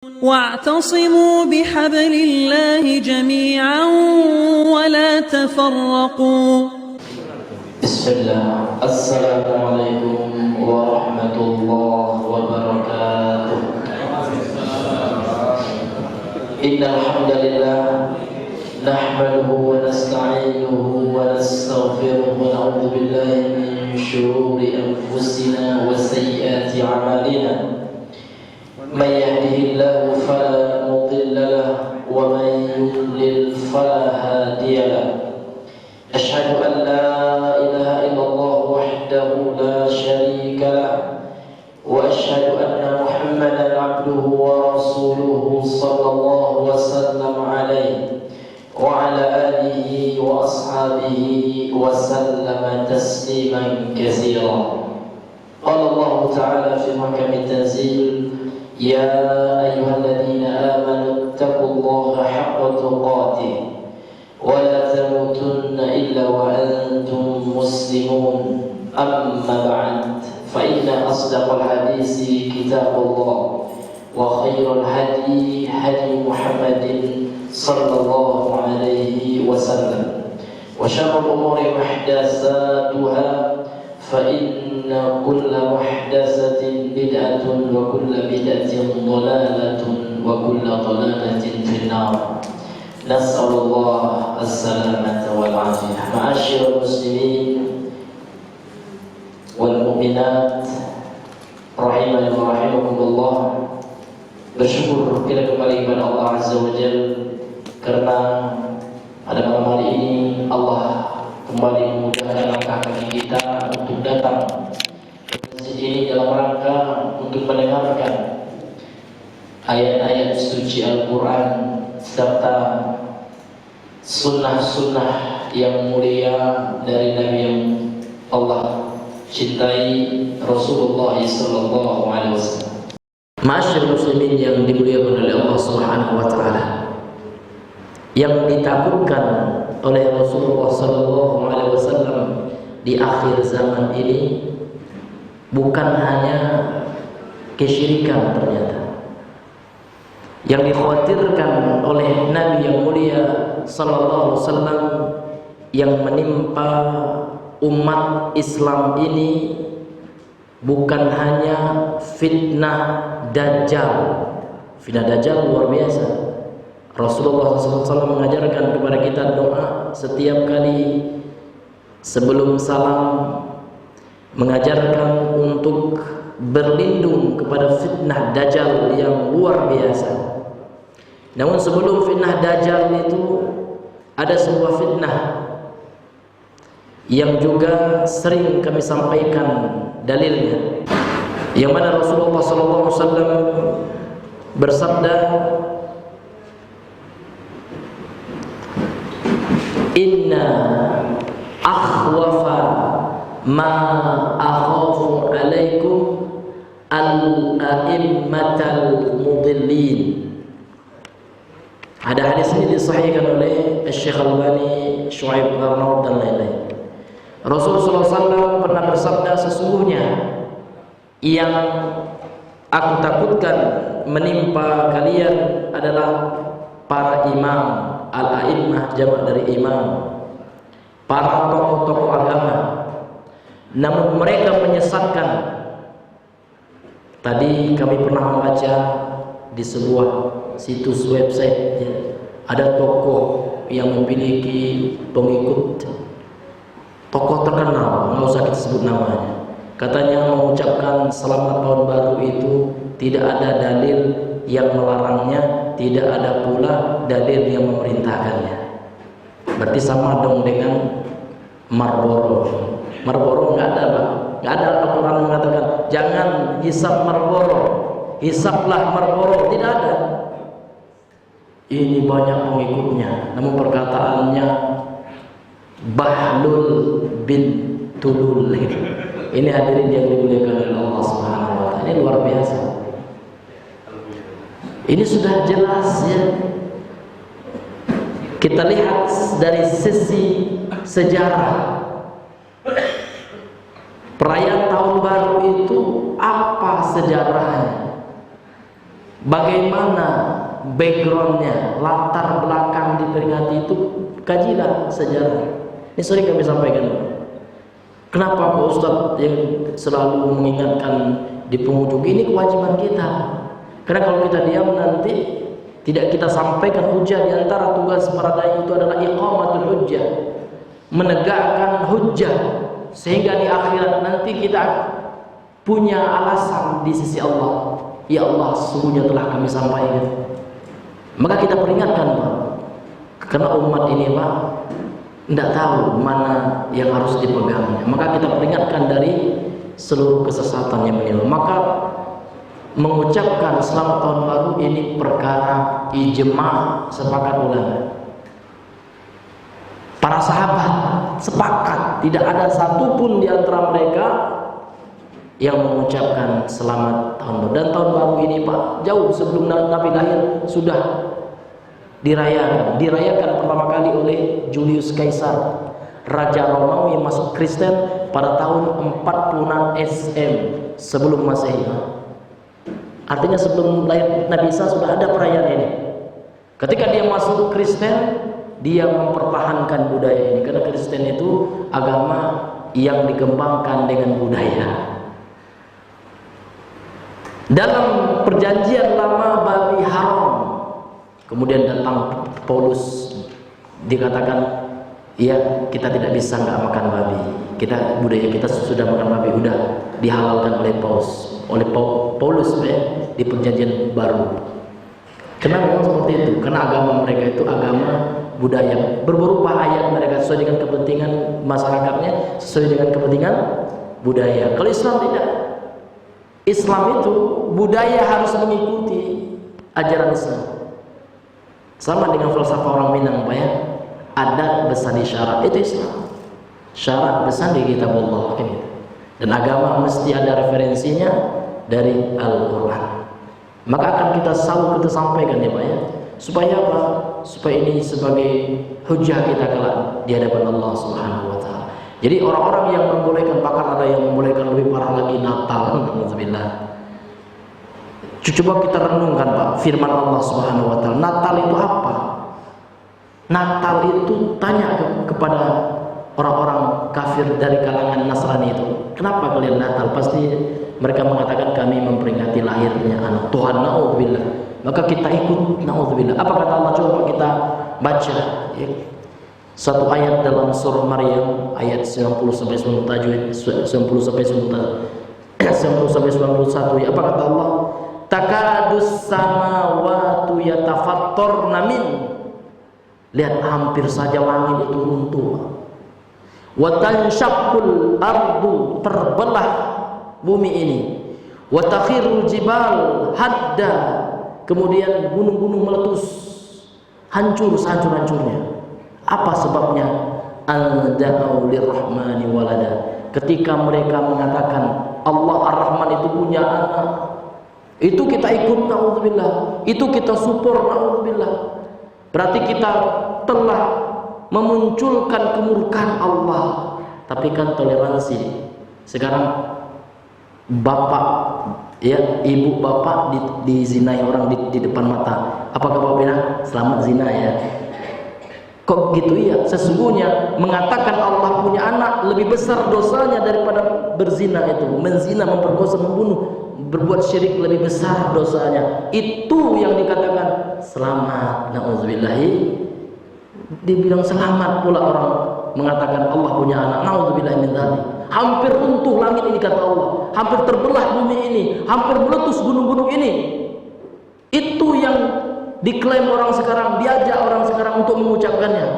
واعتصموا بحبل الله جميعا ولا تفرقوا. بسم الله. السلام عليكم ورحمة الله وبركاته. إن الحمد لله نحمده ونستعينه ونستغفره ونعوذ بالله من شرور أنفسنا وسيئات أعمالنا. من يهده الله فلا مضل له ومن يضلل فلا هادي له. أشهد أن لا إله إلا الله وحده لا شريك له وأشهد أن محمدا عبده ورسوله صلى الله وسلم عليه وعلى آله وأصحابه وسلم تسليما كثيرا. قال الله تعالى في محكم التنزيل: يا أيها الذين آمنوا اتقوا الله حق تقاته ولا تموتن إلا وأنتم مسلمون. أما بعد، فإن أصدق الحديث كتاب الله وخير الهدي هدي محمد صلى الله عليه وسلم وشر الأمور محدثاتها فإن كل محدثة بدعة وكل بدعة ضلالة وكل ضلالة في النار. نسأل الله السلامة والعافية. معاشر المسلمين والمؤمنات rahimani wa rahimakumullah. Bersyukur kita kembali kepada Allah Azza wa Jalla karena pada malam hari ini Allah kembali memudahkan langkah kaki kita untuk datang ke masjid ini dalam rangka untuk mendengarkan ayat-ayat suci Al-Quran serta sunnah-sunnah yang mulia dari Nabi yang Allah cintai, Rasulullah sallallahu alaihi wasallam. Ma'asyiral muslimin yang dimuliakan oleh Allah Subhanahu wa taala, yang ditakutkan oleh Rasulullah sallallahu alaihi wasallam di akhir zaman ini bukan hanya kesyirikan ternyata. Yang dikhawatirkan oleh Nabi yang mulia sallallahu alaihi wasallam yang menimpa umat Islam ini bukan hanya fitnah Dajjal. Fitnah Dajjal luar biasa. Rasulullah SAW mengajarkan kepada kita doa setiap kali sebelum salam, mengajarkan untuk berlindung kepada fitnah Dajjal yang luar biasa. Namun sebelum fitnah Dajjal itu ada sebuah fitnah yang juga sering kami sampaikan dalilnya, yang mana Rasulullah SAW bersabda, inna akhwafa ma akhafu alaikum al-a'immatal mudillin. Ada hadis ini disahihkan oleh Syekh Al-Albani, Syuaib Arnaud dan lain-lain. Rasulullah SAW pernah bersabda, sesungguhnya yang aku takutkan menimpa kalian adalah para imam, al-a'immah jamak dari imam, para tokoh-tokoh agama, namun mereka menyesatkan. Tadi kami pernah membaca di sebuah situs website ya, ada tokoh yang memiliki pengikut, tokoh terkenal, nggak usah kita sebut namanya. Katanya mengucapkan selamat tahun baru itu tidak ada dalil yang melarangnya, tidak ada pula dalil yang memerintahkannya. Berarti sama dong dengan Marlboro. Marlboro nggak ada, Pak. Nggak ada Al-Quran mengatakan jangan hisap Marlboro, hisaplah Marlboro. Tidak ada. Ini banyak pengikutnya, namun perkataannya Bahlul bin Tulul. Ini hadirin yang dimuliakan oleh Allah Subhanahu wa taala. Ini luar biasa. Ini sudah jelas ya. Kita lihat dari sisi sejarah. Perayaan tahun baru itu apa sejarahnya? bagaimana backgroundnya, latar belakang diperingati itu, kajilah sejarah. Ini sering kami sampaikan. Kenapa Pak Ustadz yang selalu mengingatkan di penghujung, ini kewajiban kita. Karena kalau kita diam nanti tidak kita sampaikan hujah. Di antara tugas para dai itu adalah iqamatul hujjah, menegakkan hujjah, sehingga di akhirat nanti kita punya alasan di sisi Allah. Ya Allah, sesungguhnya telah kami sampaikan. Maka kita peringatkan Pak, karena umat ini Pak tidak tahu mana yang harus dipegangnya. Maka kita peringatkan dari seluruh kesesatan yang menimpa. Maka mengucapkan selamat tahun baru ini perkara ijma, sepakat ulama. Para sahabat sepakat, tidak ada satupun di antara mereka yang mengucapkan selamat tahun baru. Dan tahun baru ini Pak, jauh sebelum Nabi lahir sudah dirayakan pertama kali oleh Julius Caesar, Raja Romawi yang masuk Kristen pada tahun 46 SM sebelum Masehi. Artinya sebelum lahir Nabi Isa sudah ada perayaan ini. Ketika dia masuk Kristen, dia mempertahankan budaya ini, karena Kristen itu agama yang dikembangkan dengan budaya. Dalam perjanjian lama babi haram, kemudian datang Paulus, dikatakan ya kita tidak bisa nggak makan babi, kita budaya kita sudah makan babi, udah dihalalkan oleh Paulus ya, di perjanjian baru. Kenapa memang seperti itu? Karena agama mereka itu agama budaya, beberapa ayat mereka sesuai dengan kepentingan masyarakatnya, sesuai dengan kepentingan budaya. Kalau Islam tidak, Islam itu budaya harus mengikuti ajaran Islam. Sama dengan falsafah orang Minang Pak ya, adat bersandi syarat, itu Islam. Syarat bersandi kitab Allah kan gitu. Dan agama mesti ada referensinya dari Al-Quran. Maka akan kita selalu sampaikan ya Pak ya, supaya apa? Supaya ini sebagai hujah kita kelak di hadapan Allah Subhanahu wa taala. Jadi orang-orang yang membolehkan, bahkan ada yang membolehkan lebih parah lagi Natal, alhamdulillah. Coba kita renungkan Pak, firman Allah Subhanahu wa taala, Natal itu apa? Natal itu, tanya kepada orang-orang kafir dari kalangan Nasrani itu, kenapa kalian Natal? Pasti mereka mengatakan kami memperingati lahirnya anak Tuhan, naudzubillah. Maka kita ikut, naudzubillah. Apa kata Allah? Coba kita baca ya. Satu ayat dalam surah Maryam ayat 90 sampai 90 tajwid, 90 sampai 91 ya. Apa kata Allah? Takadus samawati yatafattarna min. Lihat, hampir saja langit itu runtuh. Wa tanshaqqul ardu, terbelah bumi ini. Wa takhirul jibal hadda, kemudian gunung-gunung meletus, hancur sehancur-hancurnya. Apa sebabnya? An-da'u lirrahmani walada. Ketika mereka mengatakan Allah Ar-Rahman itu punya anak, itu kita ikut, naudzubillah. Itu kita support, naudzubillah. Berarti kita telah memunculkan kemurkaan Allah. Tapi kan toleransi. Sekarang bapak ya, ibu bapak dizinai orang di depan mata. Apakah bapak bilang selamat zina ya? Kok gitu ya? Sesungguhnya mengatakan Allah punya anak lebih besar dosanya daripada berzina itu. Menzina, memperkosa, membunuh, berbuat syirik lebih besar dosanya. Itu yang dikatakan selamat. Nauzubillahi. Dibilang selamat pula orang mengatakan Allah punya anak. Nauzubillahi min dzalik. Hampir runtuh langit ini kata Allah. Hampir terbelah bumi ini. Hampir meletus gunung-gunung ini. Itu yang diklaim orang sekarang, diajak orang sekarang untuk mengucapkannya.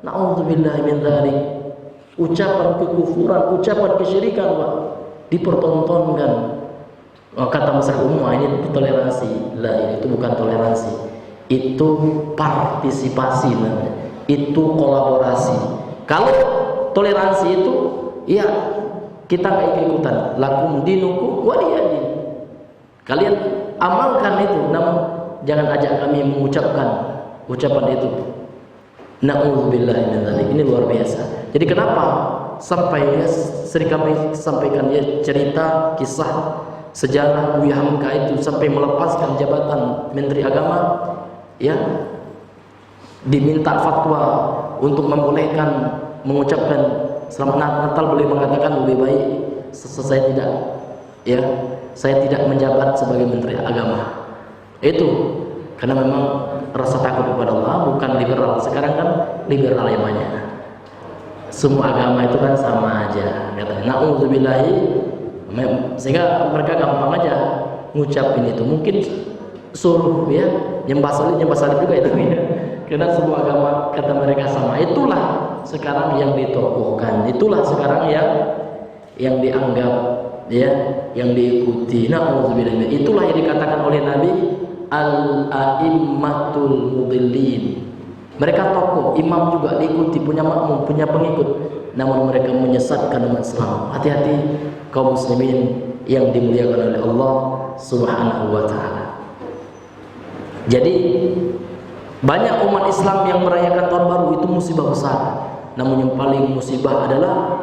Na'udzubillahi min dzalik. Ucapan kekufuran, ucapan kesyirikan Pak, dipertontonkan. Kata masyarakat umum, ini toleransi. Lah, itu bukan toleransi. Itu partisipasi namanya. Itu kolaborasi. Kalau toleransi itu ya kita nggak ikut-ikutan. Lakum dinukum waliyadin. Kalian amalkan itu, namun jangan ajak kami mengucapkan ucapan itu. Na'udzubillahi min dzalik. Ini luar biasa. Jadi kenapa sampai ya, sering kami sampaikan ya cerita kisah sejarah Buya Hamka itu sampai melepaskan jabatan Menteri Agama, ya, diminta fatwa untuk membolehkan mengucapkan Selamat Natal, boleh mengatakan lebih baik saya tidak, ya, saya tidak menjabat sebagai Menteri Agama. Itu karena memang rasa takut kepada Allah, bukan liberal. Sekarang kan liberal yang banyak. Semua agama itu kan sama aja, katanya. Na'udzubillahi, sehingga mereka gampang aja ngucapin itu. Mungkin suruh, ya, nyembah salib juga itu, ya. Karena semua agama kata mereka sama. Itulah sekarang yang ditokohkan, itulah sekarang yang dianggap, ya, yang diikuti. Na'udzubillah. Itulah yang dikatakan oleh Nabi al-a'immatul mudillin. Mereka tokoh, imam juga diikuti, punya makmum, punya pengikut, namun mereka menyesatkan umat Islam. Hati-hati kaum muslimin yang dimuliakan oleh Allah Subhanahu wa taala. Jadi banyak umat Islam yang merayakan tahun baru, itu musibah besar. Namun yang paling musibah adalah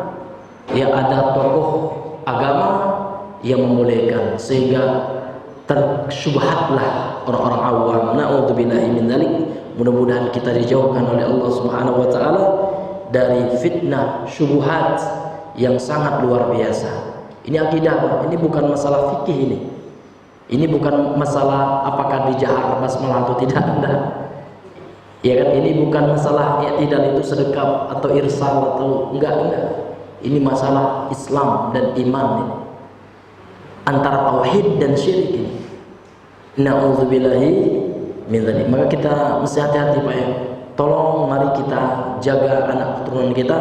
ya ada tokoh agama yang membolehkan, sehingga tersyubhatlah orang-orang awam. Na'udzubillahi min dzalik. Mudah-mudahan kita dijauhkan oleh Allah Subhanahu wa taala dari fitnah syubhat yang sangat luar biasa. Ini akidah, ini bukan masalah fikih ini. Ini bukan masalah apakah dijahar basmalah atau tidak, enggak. Ya kan, ini bukan masalah i'tidal itu sedekap atau irsal atau enggak. Ini masalah Islam dan iman ini. Antara tauhid dan syirik ini. Na'udzubillahi min dzalik. Maka kita mesti hati-hati, Pak, ya. Tolong mari kita jaga anak keturunan kita,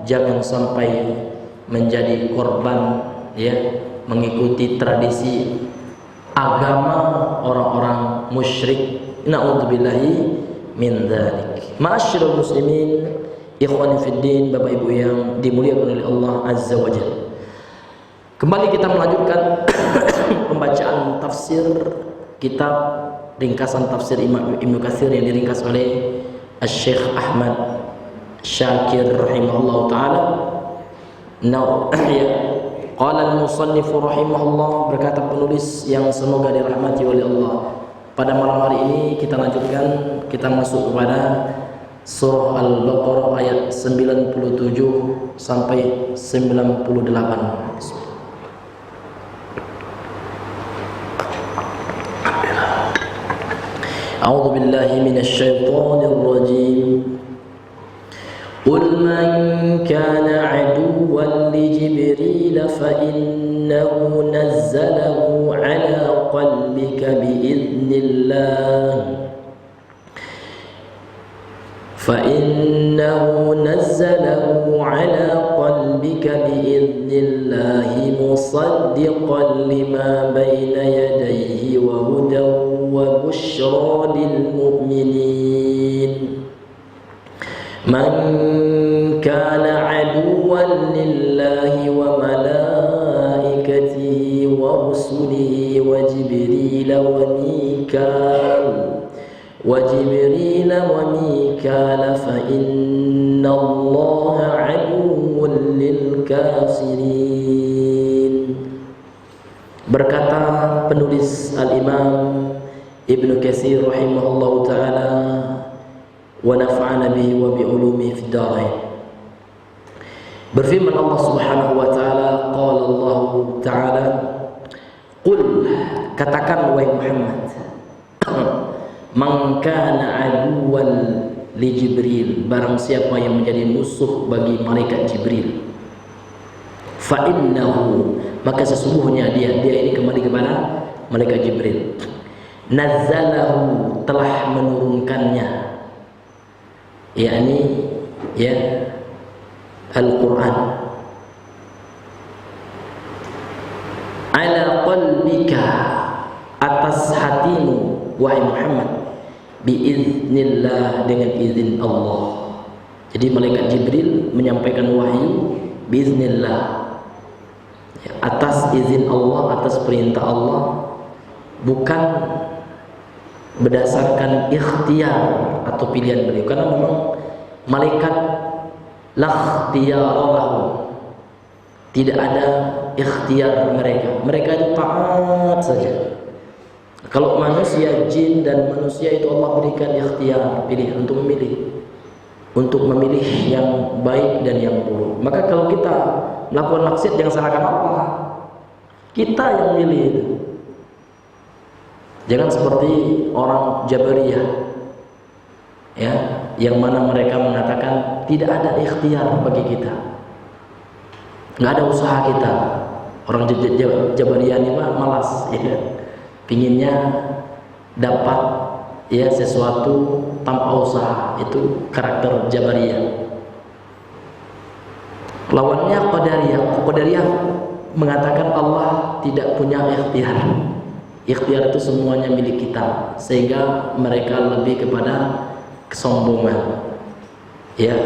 jangan sampai menjadi korban, ya, mengikuti tradisi agama orang-orang musyrik. Na'udzubillahi min dzalik. Ma'asyiral muslimin, ikhwani fid din, Bapak Ibu yang dimuliakan oleh Allah Azza wa Jalla. Kembali kita melanjutkan pembacaan tafsir kitab ringkasan tafsir Imam Ibnu Katsir yang diringkas oleh Syekh Ahmad Syakir rahimahullah taala. Qala al-musannif rahimahullah, berkata penulis yang semoga dirahmati oleh Allah. Pada malam hari ini kita lanjutkan, kita masuk kepada surah Al-Baqarah ayat 97 sampai 98. A'udzu billahi minasy syaithanir rajim. Qul man kana 'aduwwan li Jibril fa innahu nazzalahu 'ala qalbika bi'iznillah فإنه نزله على قلبك بإذن الله مصدقا لما بين يديه وهدى وبشرى للمؤمنين من كان عدوا لله وملائكته ورسله وجبريل وميكال فإن الله عدو للكافرين. Berkata penulis Al-Imam Ibnu Katsir rahimahullahu taala, wa nafa'ana bihi wa bi ulumihi fid dharain. Berfirman Allah Subhanahu wa taala, qala Allah taala, qul, katakan wahai Muhammad, man kana aduwwan li Jibril, barang siapa yang menjadi musuh bagi malaikat Jibril, fa innahu, maka sesungguhnya dia ini kembali kepada malaikat Jibril, nazzalahu, telah menurunkannya, yakni ya Al-Quran, ala qalbika, atas hatimu wahai Muhammad, biiznillah, dengan izin Allah. Jadi malaikat Jibril menyampaikan wahyu biiznillah, atas izin Allah, atas perintah Allah, bukan berdasarkan ikhtiar atau pilihan beliau. Karena memang malaikat la ikhtiyara lahu, tidak ada ikhtiar mereka. Mereka itu taat saja. Kalau manusia, jin dan manusia itu Allah berikan ikhtiar, pilih untuk memilih yang baik dan yang buruk. Maka kalau kita melakukan maksiat jangan salahkan Allah. Kita yang milih itu. Jangan seperti orang Jabariyah, ya, yang mana mereka mengatakan tidak ada ikhtiar bagi kita, nggak ada usaha kita. Orang Jabariyah ini malas, ya, pinginnya dapat ya sesuatu tanpa usaha. Itu karakter Jabariyah. Lawannya Qadariyah mengatakan Allah tidak punya ikhtiar. Ikhtiar itu semuanya milik kita, sehingga mereka lebih kepada kesombongan. Ya,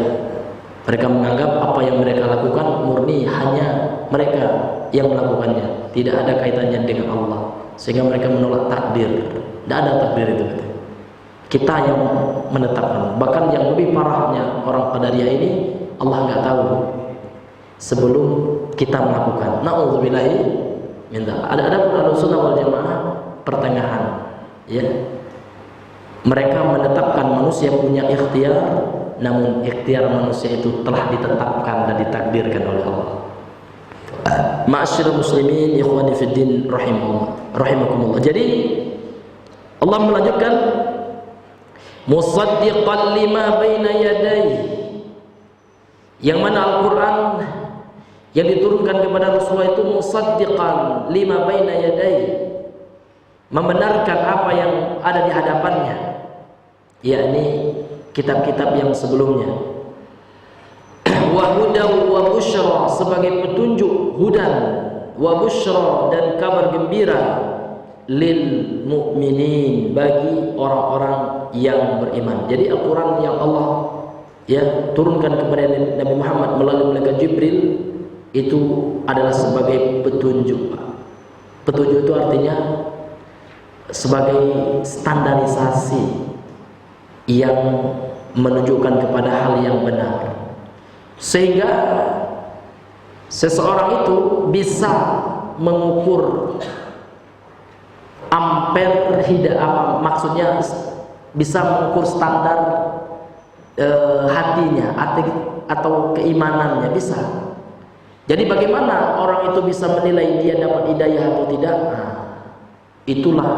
mereka menganggap apa yang mereka lakukan murni hanya mereka yang melakukannya, tidak ada kaitannya dengan Allah, sehingga mereka menolak takdir. Tidak ada takdir itu. Kita yang menetapkan. Bahkan yang lebih parahnya orang Qadariyah ini, Allah nggak tahu sebelum kita melakukan. Na'udzubillahi min dzalik. Ada Ahlussunnah wal Jamaah pertengahan, ya. Mereka menetapkan manusia punya ikhtiar, namun ikhtiar manusia itu telah ditetapkan dan ditakdirkan oleh Allah. Ma'asyiral muslimin, ikhwani fid din rahimakumullah. Jadi Allah melanjutkan musaddiqan lima baina yadayhi, yang mana Al-Qur'an yang diturunkan kepada Rasulullah itu musaddiqan lima baina yadayhi, membenarkan apa yang ada di hadapannya, yakni kitab-kitab yang sebelumnya. Wa hudan wa busyra, sebagai petunjuk, hudan wa busyra, dan kabar gembira, lil mu'minin, bagi orang-orang yang beriman. Jadi Al-Quran yang Allah ya turunkan kepada Nabi Muhammad melalui malaikat Jibril itu adalah sebagai petunjuk. Petunjuk itu artinya sebagai standarisasi yang menunjukkan kepada hal yang benar, sehingga seseorang itu bisa mengukur ampere maksudnya bisa mengukur standar hatinya atau keimanannya, bisa. Jadi bagaimana orang itu bisa menilai dia dapat hidayah atau tidak? Nah, itulah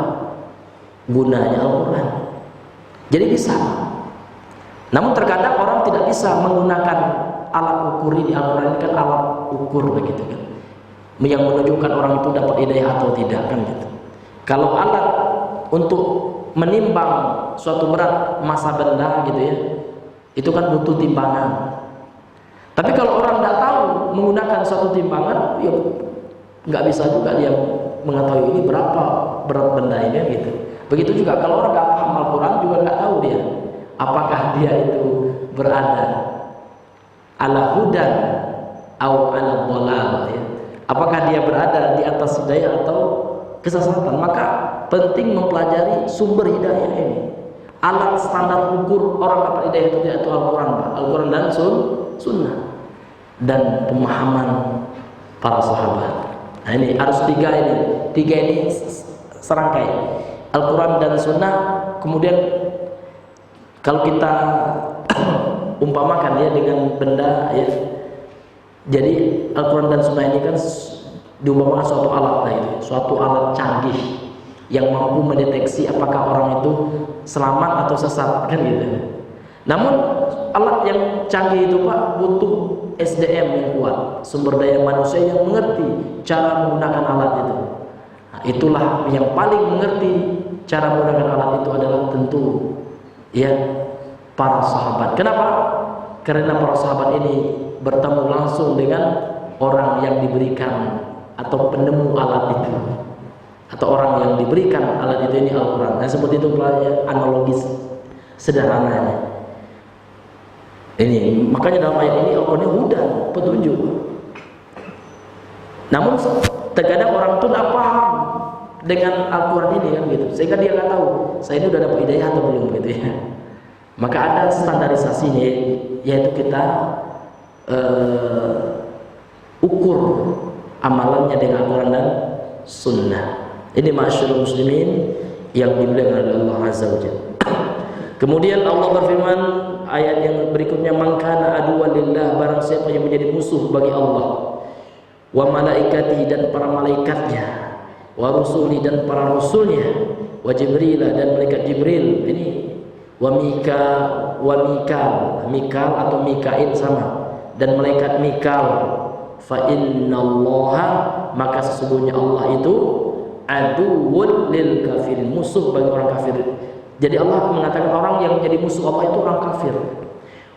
gunanya Al-Quran. Jadi bisa. Namun terkadang orang tidak bisa menggunakan alat ukur di Al-Quran. Ini kan alat ukur begitu kan, yang menunjukkan orang itu dapat hidayah atau tidak kan gitu. Kalau alat untuk menimbang suatu berat massa benda gitu ya, itu kan butuh timbangan. Tapi kalau orang tidak tahu menggunakan suatu timbangan, ya nggak bisa juga dia mengetahui ini berapa berat benda ini gitu. Begitu juga kalau orang nggak paham Al-Quran juga nggak tahu dia apakah dia itu berada ala hudan atau ala dhalal, ya. Apakah dia berada di atas hidayah atau kesesatan. Maka penting mempelajari sumber hidayah ini. Alat standar ukur orang dapat hidayah itu yaitu Al-Quran dan Sunnah, dan pemahaman para sahabat. Nah ini harus tiga ini serangkai, Al-Quran dan Sunnah. Kemudian kalau kita umpamakan ya dengan benda ya, jadi Al-Quran dan Sunnah ini kan diumpamakan suatu alat, suatu alat canggih yang mampu mendeteksi apakah orang itu selamat atau sesat kan gitu. Namun alat yang canggih itu Pak butuh SDM yang kuat, sumber daya manusia yang mengerti cara menggunakan alat itu. Nah, itulah yang paling mengerti cara menggunakan alat itu adalah tentu ya para sahabat. Kenapa? Karena para sahabat ini bertemu langsung dengan orang yang diberikan atau penemu alat itu, atau orang yang diberikan alat itu, ini Al-Quran. Nah seperti itu analogis sederhananya. Ini makanya dalam ayat ini Al-Quran hudan, petunjuk. Namun terkadang orang itu tidak paham dengan Al-Quran ini kan gitu, sehingga dia nggak tahu saya ini udah dapat hidayah atau belum gitu ya. Maka ada standarisasinya, yaitu kita ukur amalannya dengan Al-Quran dan Sunnah. Ini ma'asyiral muslimin yang dimuliakan oleh Allah Azza wa Jalla. Kemudian Allah berfirman ayat yang berikutnya, man kana aduwwan lillah, barang siapa yang menjadi musuh bagi Allah, wa malaikatihi, dan para malaikatnya, wa rusuli, dan para rasulnya, wa jibril, dan malaikat Jibril, ini wa Mikal atau Mikail sama, dan malaikat Mikal, fa innallaha, maka sesungguhnya Allah itu aduwwun lil kafirin, musuh bagi orang kafir. Jadi Allah mengatakan orang yang menjadi musuh Allah itu orang kafir.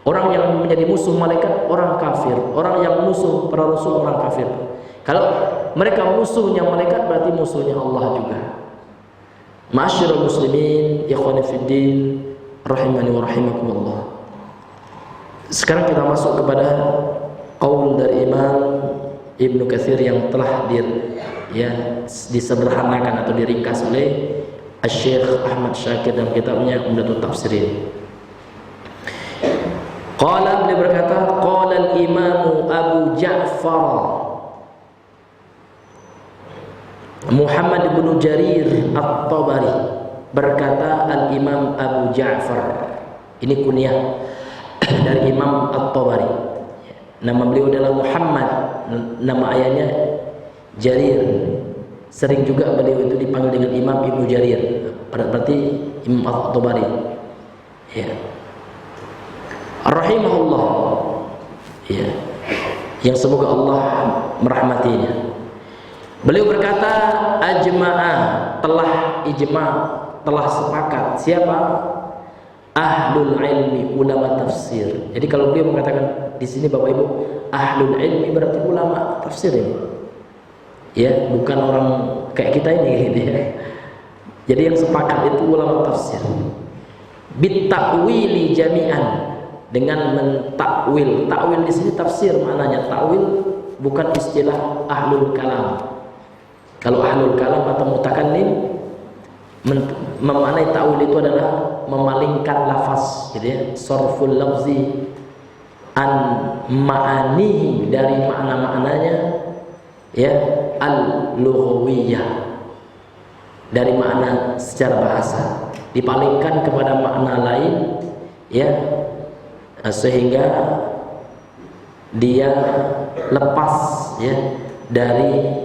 Orang yang menjadi musuh malaikat orang kafir. Orang yang musuh para rasul orang kafir. Kalau mereka musuhnya malaikat berarti musuhnya Allah juga. Ma'asyiral muslimin, ikhwani fiddin, rahimani wa rahimakumullah. Sekarang kita masuk kepada qaul dari Imam Ibnu Katsir yang telah disederhanakan atau diringkas oleh Syekh Ahmad Syakir dalam kitabnya Umdatul Tafsirin. Qala, beliau berkata, qala al-Imam Abu Ja'far Muhammad bin Jarir At-Tabari, berkata al-Imam Abu Ja'far, ini kunyah dari Imam At-Tabari. Nama beliau adalah Muhammad, nama ayahnya Jarir. Sering juga beliau itu dipanggil dengan Imam Ibnu Jarir, berarti Imam At-Tabari. Ya. Rahimahullah. Ya. Yang semoga Allah merahmatinya. Beliau berkata, ajma'a, telah ijma', telah sepakat. Siapa? Ahlul ilmi, ulama tafsir. Jadi kalau beliau mengatakan di sini Bapak Ibu, ahlul ilmi berarti ulama tafsir ini. Ya, bukan orang kayak kita ini gitu ya. Jadi yang sepakat itu ulama tafsir. Bitakwili jami'an, dengan mentakwil. Takwil di sini tafsir maknanya. Takwil bukan istilah ahlul kalam. Kalau ahlul kalam atau mutakannim memaknai takwil itu adalah memalingkan lafaz, gitu ya. Sarful lafzi an ma'anihi, dari makna-maknanya, ya, al-lughawiyah, dari makna secara bahasa dipalingkan kepada makna lain, ya, sehingga dia lepas, ya, dari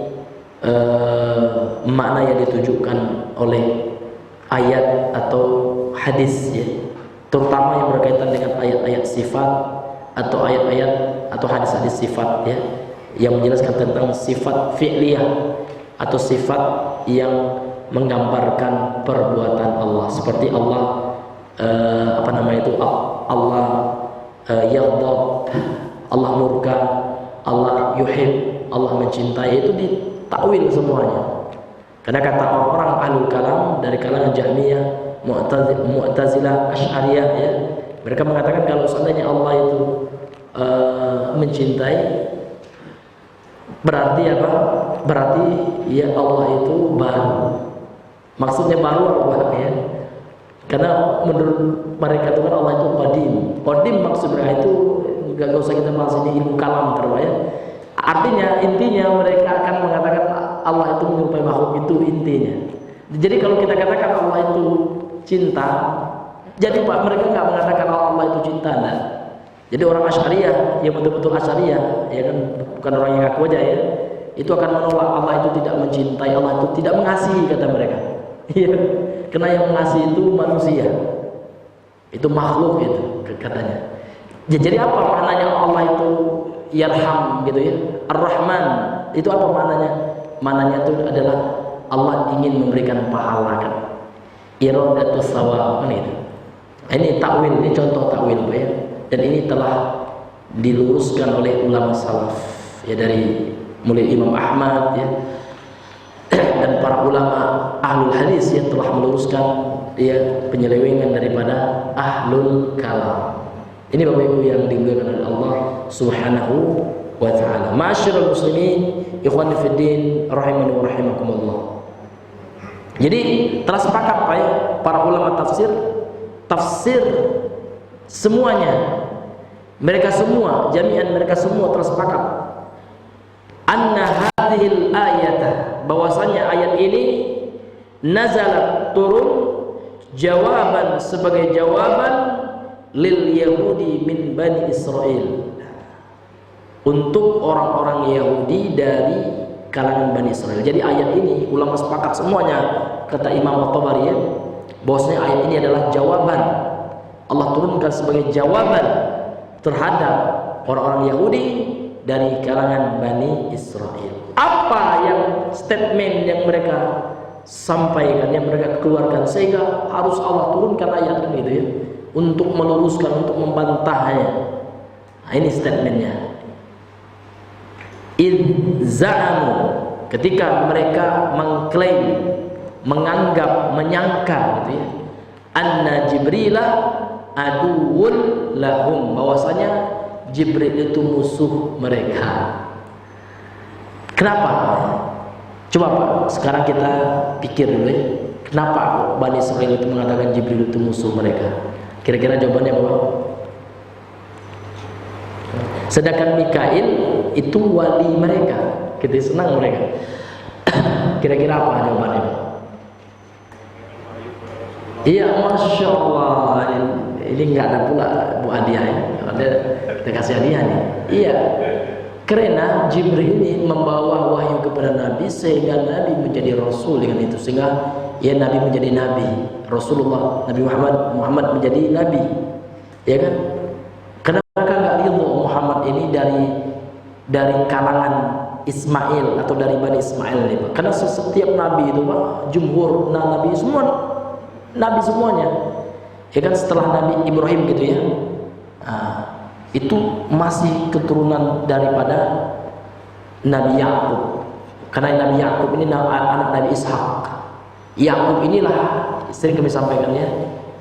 makna yang ditujukan oleh ayat atau hadis, ya, terutama yang berkaitan dengan ayat-ayat sifat atau ayat-ayat atau hadis-hadis sifat, ya, yang menjelaskan tentang sifat fi'liyah atau sifat yang menggambarkan perbuatan Allah, seperti Allah Allah yaghdab, Allah murka, Allah yuhib, Allah mencintai, itu ditakwil semuanya. Karena kata orang-orang ahlul kalam dari kalangan Jahmiyah, Mu'tazilah, Asy'ariyah, ya, mereka mengatakan kalau seandainya Allah itu mencintai, berarti apa? Berarti ya Allah itu baru. Maksudnya baru apa, ya? Karena menurut mereka itu kan Allah itu qadim. Qadim maksudnya itu enggak usah kita bahas, ini ilmu kalam terus, ya. Artinya, intinya mereka akan mengatakan Allah itu menyerupai makhluk, itu intinya. Jadi kalau kita katakan Allah itu cinta, jadi Pak, mereka nggak mengatakan Allah itu cinta, nah. Jadi orang Asy'ariyah, yang betul-betul Asy'ariyah, ya kan, bukan orang yang ngaku aja, ya, itu akan menolak Allah itu tidak mencintai, Allah itu tidak mengasihi, kata mereka. Iya, karena yang mengasihi itu manusia, itu makhluk, itu katanya. Jadi apa maknanya Allah itu yarham, gitu ya, Ar-Rahman, itu apa maknanya? Maknanya itu adalah Allah ingin memberikan pahala, kan, iradatus shawab, kan itu. Ini takwil, ini contoh takwil, ya. Dan ini telah diluruskan oleh ulama salaf, ya, dari mulai Imam Ahmad, ya, dan para ulama ahlul hadis yang telah meluruskan, ya, penyelewengan daripada ahlul kalam. Ini Bapak Ibu yang dimuliakan oleh Allah Subhanahu wa ta'ala. Ma'asyiral muslimin, ikhwani fiddin, rahimani wa rahimakumullah. Jadi telah sepakat, Pak, ya, para ulama tafsir semuanya, mereka semua, jami'an mereka semua telah sepakat, anna hadhihi hadhil ayata, bahwasanya ayat ini nazalat turun jawaban sebagai jawaban lil Yahudi min Bani Israel, untuk orang-orang Yahudi dari kalangan Bani Israel. Jadi ayat ini ulama sepakat semuanya, kata Imam At-Tabari ya, bahwasanya ayat ini adalah jawaban, Allah turunkan sebagai jawaban terhadap orang-orang Yahudi dari kalangan Bani Israel. Apa yang statement yang mereka sampaikan, yang mereka keluarkan, sehingga harus Allah turunkan ayat kan gitu ya, untuk meluruskan, untuk membantahnya. Nah, ini statementnya. Idza'amu, ketika mereka mengklaim, menganggap, menyangka gitu ya, anna Jibrilah aduwwun lahum, bahwasanya Jibril itu musuh mereka. Kenapa? Coba Pak, sekarang kita pikir dulu ya, kenapa Bani Israel itu mengatakan Jibril itu musuh mereka? Kira-kira jawabannya apa? Sedangkan Mikail itu wali mereka, kita senang mereka. Kira-kira apa jawabannya? Iya, Masya Allah. Ini nggak ada pula bu hadiah ya. Ada, kita kasih hadiah nih. Iya, karena Jibril ini membawa wahyu kepada Nabi, sehingga Nabi menjadi Rasul dengan itu, sehingga ya Nabi menjadi Nabi, Rasulullah Nabi Muhammad menjadi Nabi, ya kan? Karena mereka nggak ridho Muhammad ini dari kalangan Ismail atau dari Bani Ismail ini, Pak. Karena setiap Nabi itu Pak, jumhur Nabi semua Nabi semuanya, ya kan, setelah Nabi Ibrahim gitu ya, itu masih keturunan daripada Nabi Yakub. Karena Nabi Yakub ini anak Nabi Ishak. Yakub inilah sering kami sampaikan ya,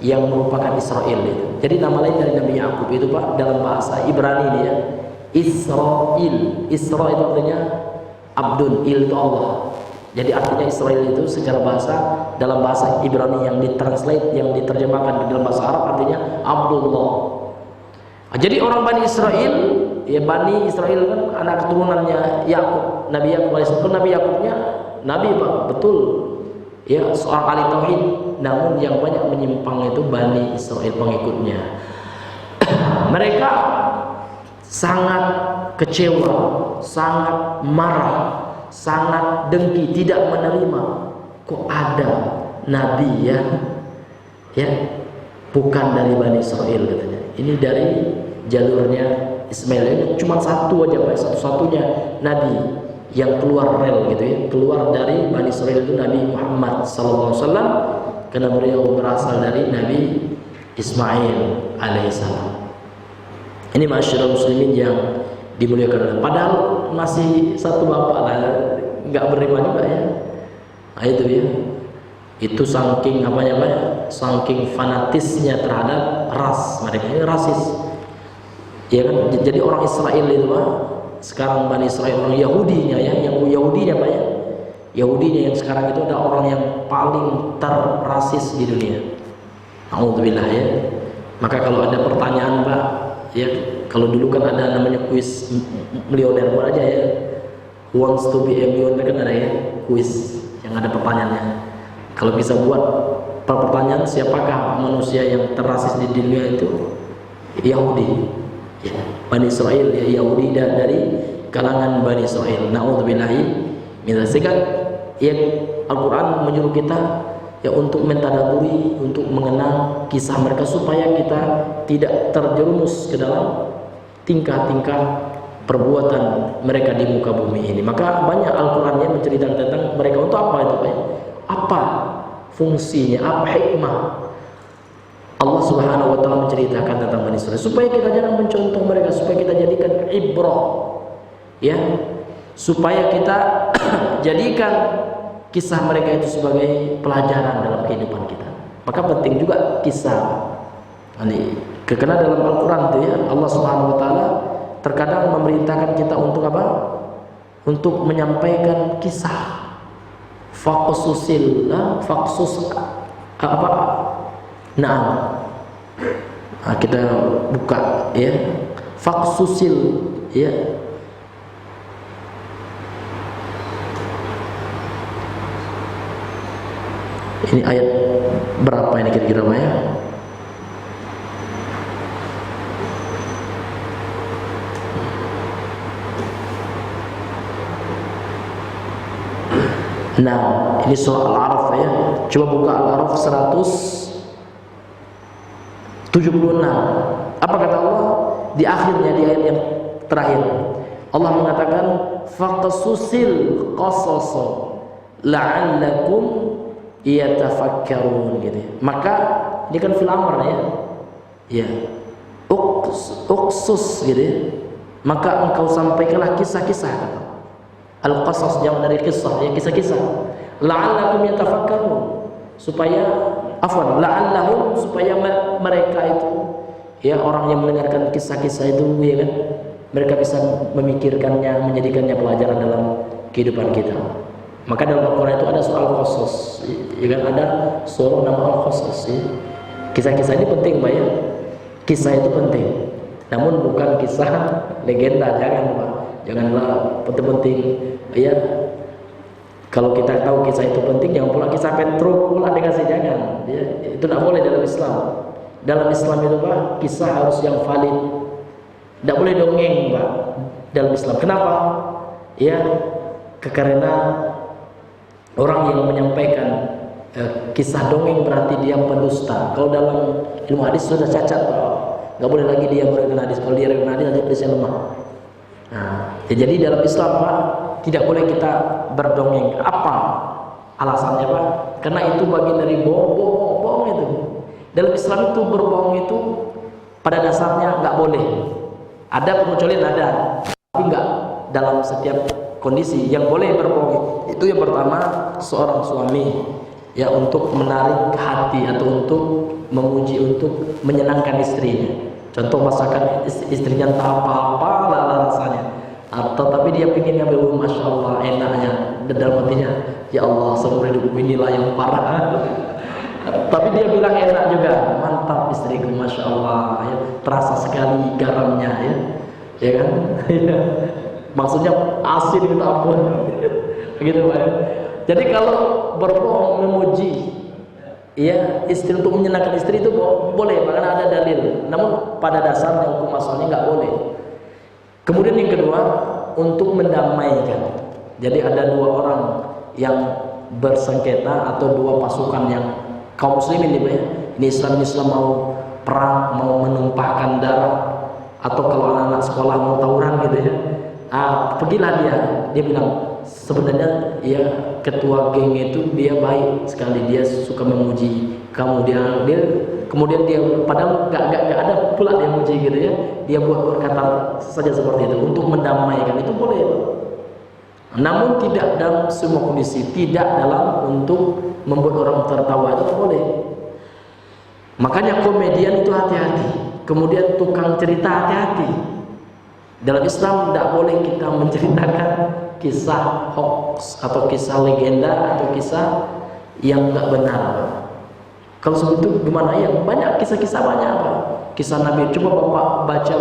yang merupakan Israel itu. Jadi nama lain dari Nabi Yakub itu Pak, dalam bahasa Ibrani ini ya, Israel. Isra itu artinya Abdun, il itu Allah. Jadi artinya Israel itu secara bahasa, dalam bahasa Ibrani yang ditranslate, yang diterjemahkan dalam bahasa Arab artinya Abdullah. Jadi orang Bani Israel, ya Bani Israel kan anak keturunannya Yakub, Nabi Yakub alaihissalam. Nabi Yakubnya Nabi Pak, betul. Ya, seorang ahli tauhid, namun yang banyak menyimpang itu Bani Israel pengikutnya. Mereka sangat kecewa, sangat marah, sangat dengki, tidak menerima. Kok ada Nabi ya bukan dari Bani Israel katanya. Ini dari jalurnya Ismail. Ini cuma satu aja Pak, satu-satunya Nabi yang keluar rel gitu ya, keluar dari Bani Israel itu Nabi Muhammad SAW, karena beliau berasal dari Nabi Ismail alaihissalam. Ini masyarakat muslimin yang dimuliakan Allah. Padahal masih satu bapak lah, nggak beriman juga ya. Nah itu ya, itu saking apanya Pak, saking fanatisnya terhadap ras mereka, ini rasis ya kan. Jadi orang Israel itu Pak, sekarang Bani Israel, orang Yahudinya ya, yang Yahudinya Pak ya, Yahudinya yang sekarang itu adalah orang yang paling terrasis di dunia. Alhamdulillah ya. Maka kalau ada pertanyaan Pak ya, kalau dulu kan ada namanya kuis milioner buat aja ya, Who wants to be a millionaire kan ada ya, kuis yang ada pertanyaannya. Kalau bisa buat pertanyaan, siapakah manusia yang terrasis di dunia itu? Yahudi ya, Bani Israel ya, Yahudi dari kalangan Bani Israel. Na'udzubillahi min dzalik. Ya, Al-Quran menyuruh kita ya untuk mentadaburi, untuk mengenang kisah mereka, supaya kita tidak terjerumus ke dalam tingkah-tingkah perbuatan mereka di muka bumi ini. Maka banyak Al-Quran yang menceritakan tentang mereka. Untuk apa itu Pak? Apa fungsinya, apa hikmah Allah Subhanahu wa taala menceritakan tentang Bani Israil, supaya kita jangan mencontoh mereka, supaya kita jadikan ibrah ya, supaya kita jadikan kisah mereka itu sebagai pelajaran dalam kehidupan kita. Maka penting juga kisah ini, karena dalam Al-Quran itu ya, Allah Subhanahu wa taala terkadang memerintahkan kita untuk apa? Untuk menyampaikan kisah. Faksus apa? Nah, kita buka ya, faksusil ya. Ini ayat berapa ini kira-kira Pak ya? Nah, ini surah Al-A'raf ya. Coba buka Al-A'raf 176. Apa kata Allah di akhirnya, di ayat yang terakhir? Allah mengatakan faqasusil qasasa la'allakum yatafakkarun gitu. Maka ini kan fil amr ya. Ya. Uqsus gitu ya. Maka engkau sampaikanlah kisah-kisah kata. Al-qasas jauh dari kisah ya, kisah-kisah. La'allakum yatafakkarun, supaya la'allahum, supaya mereka itu ya, orang yang mendengarkan kisah-kisah itu ya kan, mereka bisa memikirkannya, menjadikannya pelajaran dalam kehidupan kita. Maka dalam Al-Quran itu ada soal qasas ya kan, ada surah nama Al-Qasas ya. Kisah-kisah ini penting Pak ya. Kisah itu penting, namun bukan kisah legenda, jangan Pak. Janganlah penting-penting ya. Kalau kita tahu kisah itu penting, jangan pula kisah Petruk pula dikasih, jangan ya. Itu tidak boleh dalam Islam. Dalam Islam itu Pak, kisah harus yang valid. Tidak boleh dongeng Pak dalam Islam. Kenapa? Ya, karena orang yang menyampaikan kisah dongeng berarti dia pendusta. Kalau dalam ilmu hadis sudah cacat Pak. Nggak boleh lagi dia meriwayatkan hadis. Kalau dia meriwayatkan hadis, nanti hadisnya lemah. Nah, jadi dalam Islam Pak, tidak boleh kita berdongeng. Apa alasannya Pak? Karena itu bagian dari bohong itu. Dalam Islam itu berbohong itu pada dasarnya nggak boleh. Ada pengecualian, ada, tapi nggak dalam setiap kondisi. Yang boleh berbohong itu yang pertama, seorang suami ya, untuk menarik hati atau untuk memuji, untuk menyenangkan istrinya. Contoh masakan istrinya entah apa-apa lah rasanya, atau tapi dia pengen ngambil, masya Allah enaknya, dan dalam hatinya ya Allah seumur hidup inilah yang parah. Tapi dia bilang enak juga, mantap istriku, masya Allah ya, terasa sekali garamnya ya kan. Maksudnya asin itu ampun. Begitu Pak. Jadi kalau berbohong memuji ya istri untuk menyenangkan istri itu boleh, karena ada dalil. Namun pada dasarnya hukum asalnya nggak boleh. Kemudian yang kedua, untuk mendamaikan. Jadi ada dua orang yang bersengketa atau dua pasukan yang kaum muslimin ini Islam mau perang, mau menumpahkan darah, atau kalau anak-anak sekolah mau tawuran gitu ya. Pergilah dia bilang sebenarnya ya ketua geng itu dia baik sekali, dia suka memuji kamu, kemudian dia padahal nggak ada pula dia muji gitu ya, dia buat kata saja seperti itu untuk mendamaikan, itu boleh. Namun tidak dalam semua kondisi, tidak dalam untuk membuat orang tertawa, itu boleh. Makanya komedian itu hati-hati, kemudian tukang cerita hati-hati. Dalam Islam tidak boleh kita menceritakan kisah hoax atau kisah legenda atau kisah yang nggak benar. Kalau seperti itu gimana ya? Banyak kisah-kisah, banyak apa? Kisah Nabi. Coba Bapak baca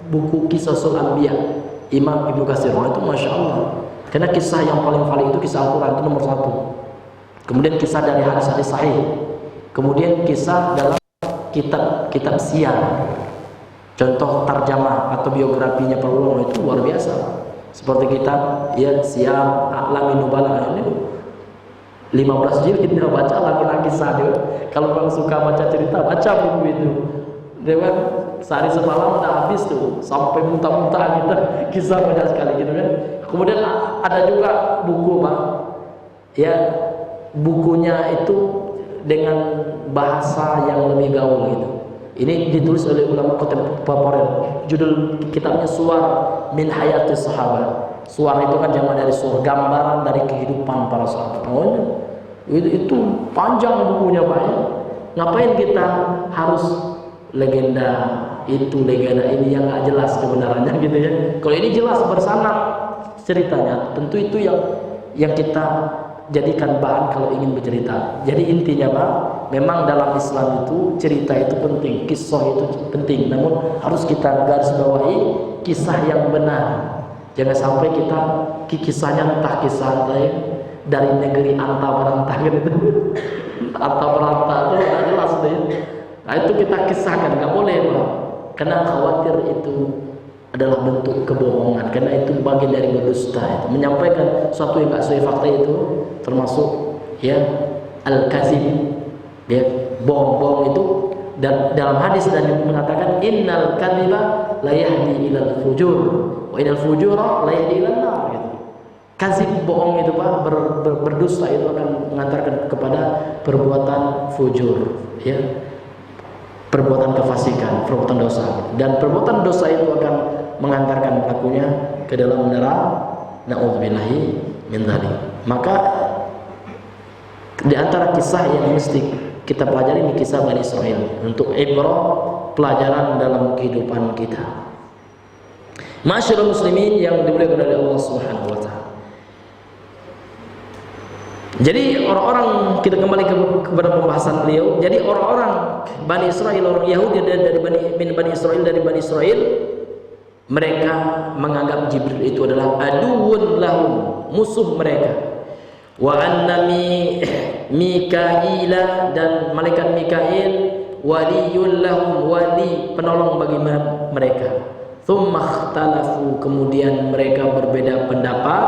buku Qisasul Anbiya Imam Ibnu Katsir, itu masya Allah. Karena kisah yang paling valid itu kisah Al-Quran, itu nomor 1. Kemudian kisah dari hadis-hadis sahih. Kemudian kisah dalam kitab siar. Contoh tarjamah atau biografinya para ulama itu luar biasa. Seperti kitab ya Syiar A'lamin Nubala, ini 15 jilid kita baca lagi kisah dia. Kalau orang suka baca cerita, baca buku itu. Dia kan sehari semalam udah habis tuh, sampai muntah-muntah kita, kisah banyak sekali gitu kan. Kemudian ada juga buku Pak, ya bukunya itu dengan bahasa yang lebih gaul gitu. Ini ditulis oleh ulama kontemporer. Judul kitabnya Suwar min Hayatis Sahabat. Suwar itu kan jamak dari suwar, gambaran dari kehidupan para sahabat. Oh, itu panjang bukunya Pak ya. Ngapain kita harus legenda itu, legenda ini yang nggak jelas kebenarannya gitu ya. Kalau ini jelas bersanad ceritanya, tentu itu yang kita jadikan bahan kalau ingin bercerita. Jadi intinya Pak, memang dalam Islam itu cerita itu penting, kisah itu penting, namun harus kita garis bawahi kisah yang benar. Jangan sampai kita kisahnya entah kisah dari negeri anta berantah gitu. harta berharta itu tidak jelas deh. Nah itu kita kisahkan, nggak boleh Pak. Karena khawatir itu adalah bentuk kebohongan, karena itu bagian dari berdusta. Itu menyampaikan sesuatu yang nggak sesuai fakta itu termasuk ya al-kazib, ya bohong-bohong itu. Dan dalam hadis dan mengatakan innal kadhiba la yahdi ilal fujur wa innal fujura la yahdi ilan nar gitu. Kazib, bohong itu Pak, berdusta itu akan mengantarkan kepada perbuatan fujur, ya. Perbuatan kefasikan, perbuatan dosa. Dan perbuatan dosa itu akan mengantarkan pelakunya ke dalam neraka. Na'udzubillahi min dzalik. Maka di antara kisah yang mesti kita pelajari ini kisah Bani Israil untuk ibrah, pelajaran dalam kehidupan kita. Masyaallah muslimin yang dimuliakan oleh Allah Subhanahu wa taala. Jadi orang-orang, kita kembali kepada pembahasan beliau. Jadi orang-orang Bani Israil, orang Yahudi dari Bani Israil, mereka menganggap Jibril itu adalah aduwwun lahum, musuh mereka. Wa anna Mikaila, dan malaikat Mikail waliyul lahum, wali penolong bagi mereka. Tsumma ikhtalafu, kemudian mereka berbeda pendapat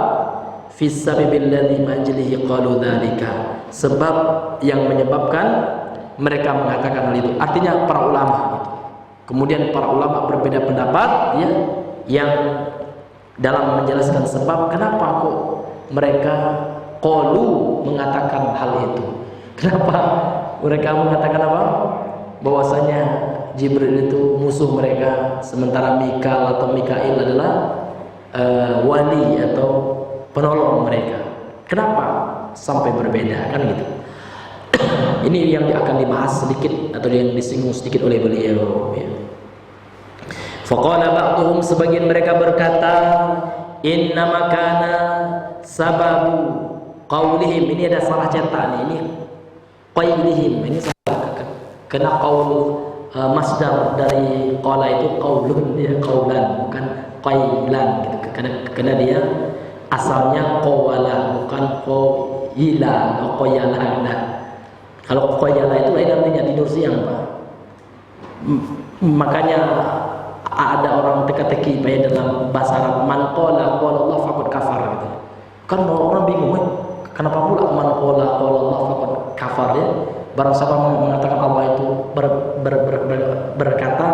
fi sababil ladzi majlihi qalu dzalika, sebab yang menyebabkan mereka mengatakan hal itu. Artinya para ulama itu. Kemudian para ulama berbeda pendapat ya, yang dalam menjelaskan sebab kenapa kok mereka qalu mengatakan hal itu. Kenapa mereka mengatakan apa? Bahwasanya Jibril itu musuh mereka, sementara Mikal atau Mikail adalah wali atau penolong mereka. Kenapa sampai berbeda, kan gitu. Ini yang akan dibahas sedikit atau yang disinggung sedikit oleh beliau ya. Faqala ba'dhum, sebagian mereka berkata, inna makana sababu qaulihim, ini ada salah cetak nih, ini qailihim, ini salah, kena qaul masdar dari qala itu qaulun, ya qaulan, bukan qailan gitu. Karena dia asalnya qawala, bukan qoyila atau qoyala. Nah, kalau qoyala itu lain artinya tidur siang Pak. Makanya ada orang teka-teki Pak ya, dalam bahasa Arab, man qala Allah faqad kafar gitu. Kan orang bingung, kenapa pula man qala Allah faqad kafar ya? Barang siapa mengatakan Allah itu berkata,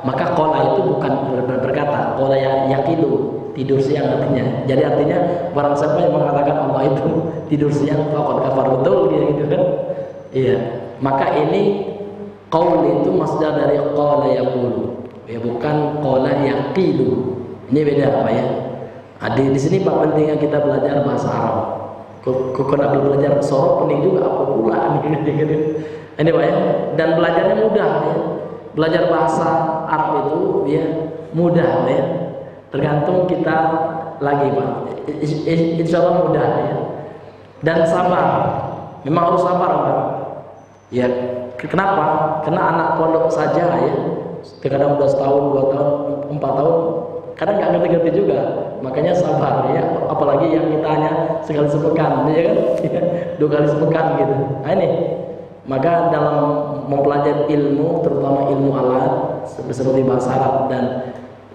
maka qala itu bukan berkata, qala yaqilu, tidur siang artinya. Jadi artinya barang siapa yang mengatakan Allah itu tidur siang faqad kafar, betul gitu kan? Iya. Maka ini qaul itu masdar dari qala yaqulu. Ya bukan qala yaqilu. Ini beda apa ya? Di sini Pak pentingnya kita belajar bahasa Arab. Kok nak belajar sorok penting juga apa pula ini Pak ya. Dan belajarnya mudah ya. Belajar bahasa Arab itu ya mudah ya. Tergantung kita lagi Pak. Insya Allah mudah ya. Dan sabar. Memang harus sabar Pak. Ya, kenapa? Karena anak pondok saja ya. Kadang udah setahun, 2 tahun, 4 tahun, kadang nggak ngerti-ngerti juga. Makanya sabar ya. Apalagi yang kita hanya sekali sepekan, ya kan? 2 kali sepekan gitu. Nah ini. Maka dalam mempelajari ilmu, terutama ilmu alat seperti bahasa Arab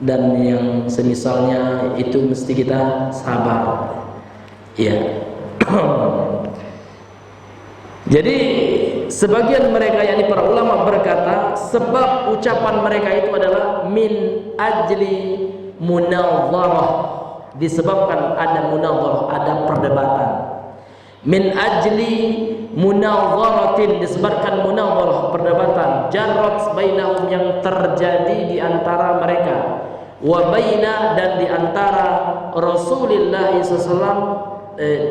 dan yang semisalnya itu mesti kita sabar. Ya. Jadi sebagian mereka yakni para ulama berkata sebab ucapan mereka itu adalah min ajli munadharah, disebabkan ada munadharah, ada perdebatan. Min ajli munadharatin, disebabkan munadharah, perdebatan, jarrat bainahum, yang terjadi di antara mereka, wa baina, dan di antara Rasulullah SAW,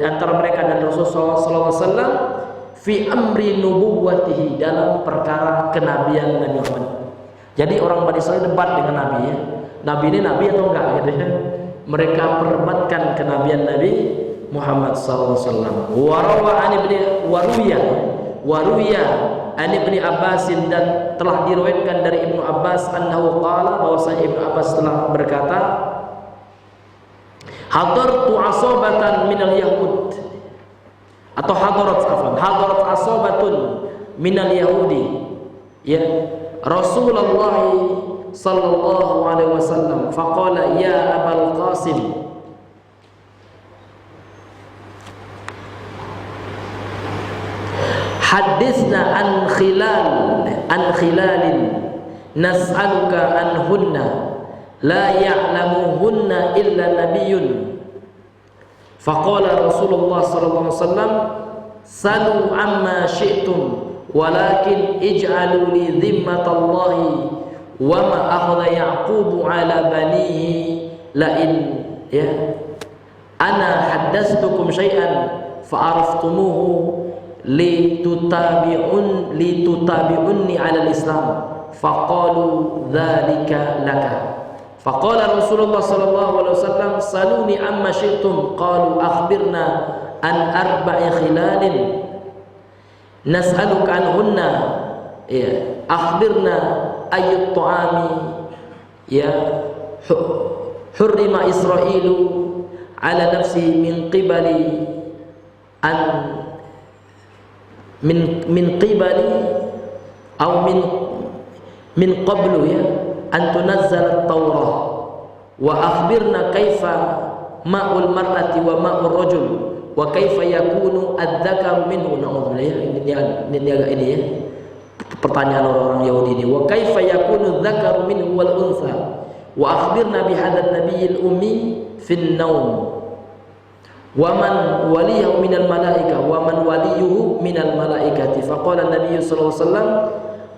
antara mereka dan Rasulullah SAW, fi amri nubuwwatihi, dalam perkara kenabian Nabi Muhammad. Jadi orang Bani Israil debat dengan Nabi ya. Nabi ini Nabi atau enggak gitu ya. Mereka perdebatkan kenabian Nabi Muhammad SAW. Waruya an Ibni Abbas, dan telah diriwayatkan dari Ibnu Abbas annahu qala, bahwasanya Ibnu Abbas telah berkata, hadartu asabatan minal yahud, atau hadarat asabatun minal yahudi, ya, Rasulullah sallallahu alaihi wasallam faqala ya Abul Qasim, hadithna an khilalin nas'aluka anhunna la ya'lamuhunna illa nabiyyun. Faqala Rasulullah sallallahu alaihi wasallam salu amma syi'tum walakin ij'alu li dhimmatallahi wa ma akhadha Ya'qub ala banihi la in ya ana haddastukum syai'an fa'araftumuhu litutabi'unni ala al-islam faqalu dhalika laka. Faqala Rasulullah sallallahu alaihi wasallam saluni amma syi'tum qalu akhbirna an arba'i khilalin nas'aluka anhunna, ya, akhbirna ayyut ta'ami, ya, hurrima Israilu ala nafsi min qibali an min qibali aw min qablu, ya, an tunazzala at-Taurah wa akhbirna kaifa ma'ul mar'ati wa ma'ur rajul wa kaifa yakunu adz-dzakaru minhu. Na'udzubillah, ini agak ini, ya, pertanyaan orang-orang Yahudi ini. Wa kaifa yakunu adz-dzakaru minhu wal untha wa akhbirna bi hadzal nabiyil ummi fin naum wa man waliyahu minal malaika wa man waliyuhu minal malaikati. Faqala an-nabiy sallallahu alaihi wasallam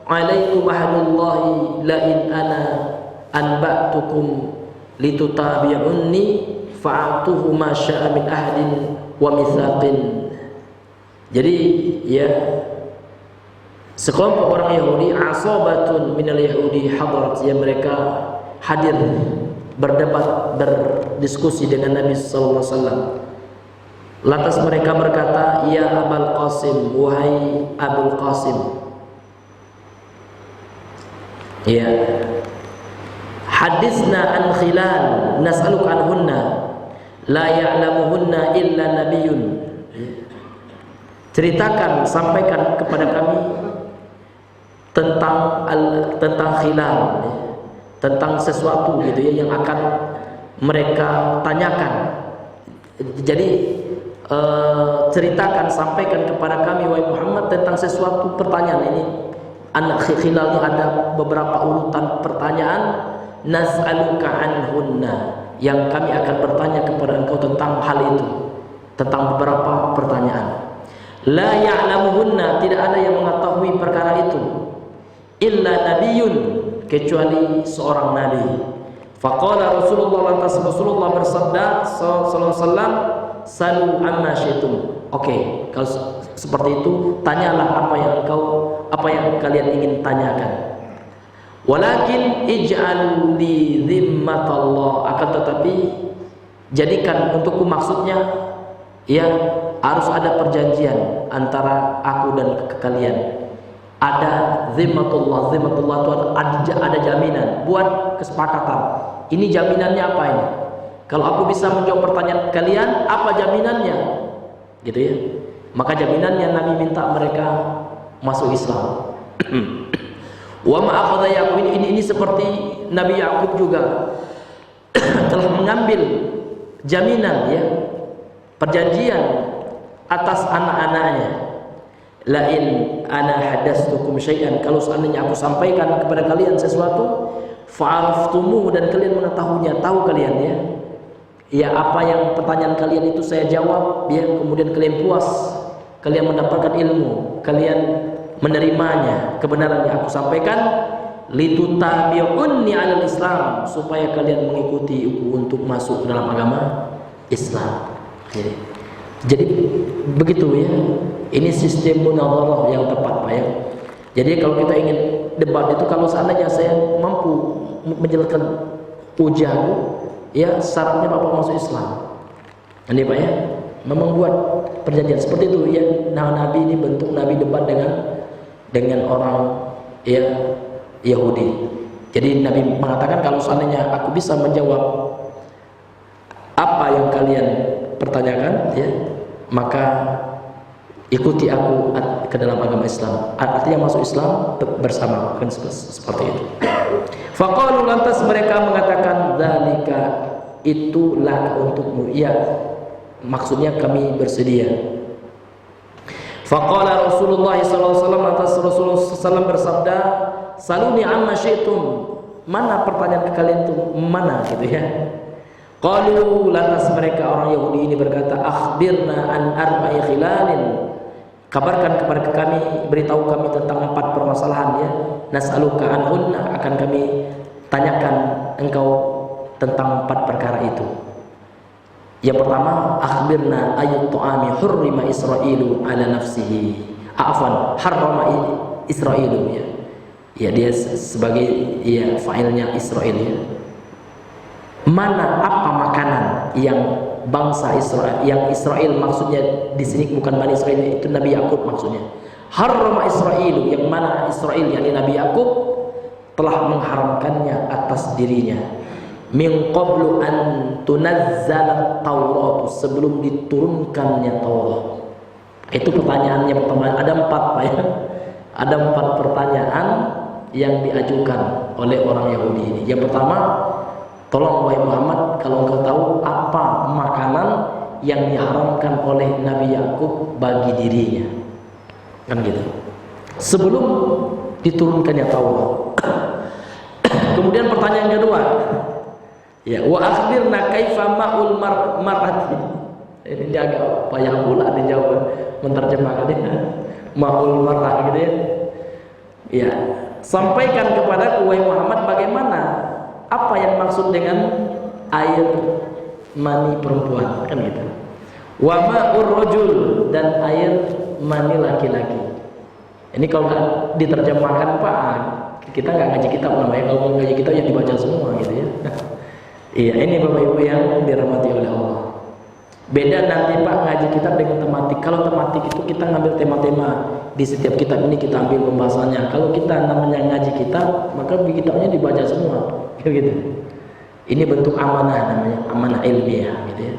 alaikum ahdullahi la in ana anba'tukum litutabi'unni fa'atuhu ma sya'a min ahdin wa mitsaqin. Jadi, ya, sekelompok orang Yahudi, asabatun minal Yahudi hadarat, ya, mereka hadir berdebat, berdiskusi dengan Nabi sallallahu alaihi wasallam. Lantas mereka berkata, ya Abul Qasim, wahai Abul Qasim, ya, hadisna an khilal nas'aluka anhunna la ya'lamuhunna illa nabiyyun. Ceritakan, sampaikan kepada kami tentang khilal, tentang sesuatu gitu, ya, yang akan mereka tanyakan. Jadi ceritakan, sampaikan kepada kami wahai Muhammad tentang sesuatu pertanyaan ini. Anak khilal ini ada beberapa urutan pertanyaan, nas'aluka anhunna, yang kami akan bertanya kepada engkau tentang hal itu, tentang beberapa pertanyaan. La ya'lamuhunna, tidak ada yang mengetahui perkara itu, illa nabiyyun, kecuali seorang nabi. Faqala Rasulullah, lantas Rasulullah bersabda sallallahu alaihi wasallam, salu amma syi'tum. Oke, kalau seperti itu, tanyalah apa yang kalian ingin tanyakan. Walakin ij'alu li dhimmatallah, akan tetapi jadikan untukku, maksudnya, ya, harus ada perjanjian antara aku dan kalian. Ada dhimmatullah, dhimmatullah itu ada jaminan, buat kesepakatan. Ini jaminannya apa ini? Kalau aku bisa menjawab pertanyaan kalian, apa jaminannya? Gitu, ya. Maka jaminannya Nabi minta mereka masuk Islam. Wa ma akhadha Yaqub, ini seperti Nabi Yaqub juga telah mengambil jaminan, ya, perjanjian atas anak-anaknya. La in ana hadastukum syai'an, kalau seandainya aku sampaikan kepada kalian sesuatu, fa'araftumuhu, dan kalian mengetahuinya, tahu kalian, ya, ya, apa yang pertanyaan kalian itu saya jawab, ya, kemudian kalian puas, kalian mendapatkan ilmu, kalian menerimanya, kebenaran yang aku sampaikan, litutabi'unni 'alal Islam, supaya kalian mengikuti untuk masuk dalam agama Islam. Jadi begitu, ya. Ini sistem munadharah yang tepat, Pak, ya. Jadi kalau kita ingin debat itu, kalau seandainya saya mampu menjelaskan ujian, ya, syaratnya Bapak masuk Islam. Ini, Pak, ya, memang buat perjanjian seperti itu, ya. Nah, Nabi ini bentuk Nabi debat dengan orang, ya, Yahudi. Jadi Nabi mengatakan, kalau seandainya aku bisa menjawab apa yang kalian pertanyakan, ya, maka ikuti aku ke dalam agama Islam. Artinya masuk Islam bersama, kan seperti itu. Faqalu, lantas mereka mengatakan, dzalika, itulah untukmu. Ya, maksudnya kami bersedia. Faqala Rasulullah sallallahu alaihi wasallam, atas Rasulullah sallallahu bersabda, saluni amma syi'tum, mana pertanyaan kalian itu, mana gitu ya. Qalu, lantas mereka orang Yahudi ini berkata, akhbirna an arba'i khilalin, kabarkan kepada kami, beritahu kami tentang 4 permasalahan ya. Nas'aluka anhunna, akan kami tanyakan engkau tentang 4 perkara itu. Yang pertama, akhbirna ayat ta'ami hurrima Isra'ilu ala nafsihi. Afwan, harrama Isra'ilu ya. Ya, dia sebagai ya fa'ilnya Israel ya. Mana apa makanan yang bangsa Israel, yang Israel maksudnya di sini bukan Bani Israel, itu Nabi Yakub maksudnya. Harrama Isra'ilu, yang mana Israel yakni Nabi Yakub telah mengharamkannya atas dirinya. Min qablu an tunazzala Taurat, sebelum diturunkannya Taurat. Itu pertanyaannya pertama. Ada 4 Pak ya. Ada 4 pertanyaan yang diajukan oleh orang Yahudi ini. Yang pertama, tolong wahai Muhammad, kalau engkau tahu apa makanan yang diharamkan oleh Nabi Yakub bagi dirinya, kan gitu, sebelum diturunkannya Taurat. Kemudian pertanyaan kedua, ya, wa akhbirna kaifa ma'ul mar'ati. Ini dia agak payah pula dijawab menerjemahkannya. Ma'ul mar'ah gitu ya. Ya, sampaikan kepada wahai Muhammad bagaimana, apa yang maksud dengan air mani perempuan, kan gitu. Wa ma'ur rajul, dan air mani laki-laki. Ini kalau nggak diterjemahkan Pak, kita nggak ngaji kitab namanya. Kalau ngaji kitab yang dibaca semua gitu ya. Iya, ini Bapak Ibu yang dirahmati oleh Allah. Beda nanti Pak ngaji kitab dengan tematik. Kalau tematik itu kita ngambil tema-tema di setiap kitab ini, kita ambil pembahasannya. Kalau kita namanya ngaji kitab, maka kitabnya dibaca semua, gitu. Ini bentuk amanah namanya, amanah ilmiah, gitu ya.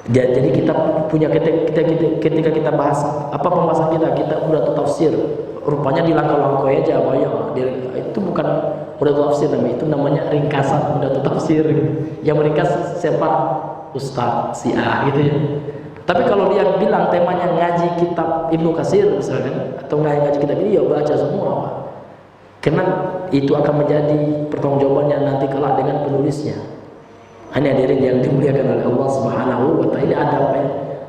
Jadi kita punya ketika kita bahas apa pembahasan kita udah tafsir, rupanya dilangkau-langkau aja apa ya. Itu bukan udah tafsir namanya, itu namanya ringkasan udah tafsir. Yang meringkas siapa? Ustaz si A gitu ya. Tapi kalau dia bilang temanya ngaji kitab Ibnu Katsir misalkan, atau ngaji kitab ini, ya baca semua Pak. Karena itu akan menjadi pertanggungjawabannya nanti kelak dengan penulisnya. Ini hadirin yang dimuliakan oleh Allah Subhanahu wa taala. Ini adab ya.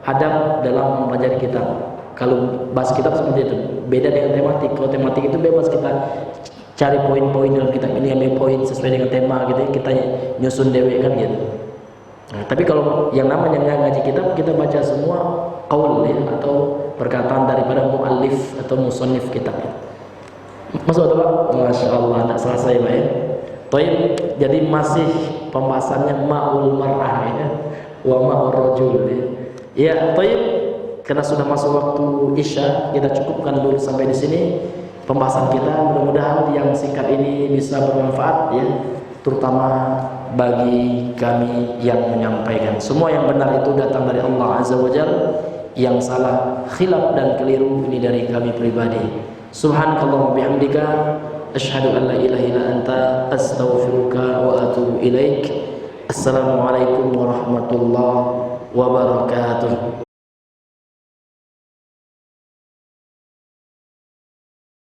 Adab dalam mempelajari kitab. Kalau bahas kitab seperti itu, beda dengan tematik. Kalau tematik itu bebas kita cari poin-poin dalam kitab ini, ambil poin sesuai dengan tema gitu ya, kita nyusun dewe kan gitu. Nah, tapi kalau yang namanya ngaji kitab, kita baca semua qaul ya, atau perkataan daripada muallif atau musannif kitab. Masuk Pak? Masya Allah, tidak selesai Pak ya. Taib, jadi masih pembahasannya ma'ul mar'ah ya, wa ma'ur rajul ya. Ya, taib, karena sudah masuk waktu Isya, kita cukupkan dulu sampai di sini pembahasan kita. Mudah-mudahan yang singkat ini bisa bermanfaat ya, terutama bagi kami yang menyampaikan. Semua yang benar itu datang dari Allah Azza wa Jalla, yang salah, khilaf dan keliru ini dari kami pribadi. Subhanakallahumma bihamdika asyhadu an la ilaha illa anta astaghfiruka wa atubu ilaik. Assalamualaikum warahmatullahi wabarakatuh.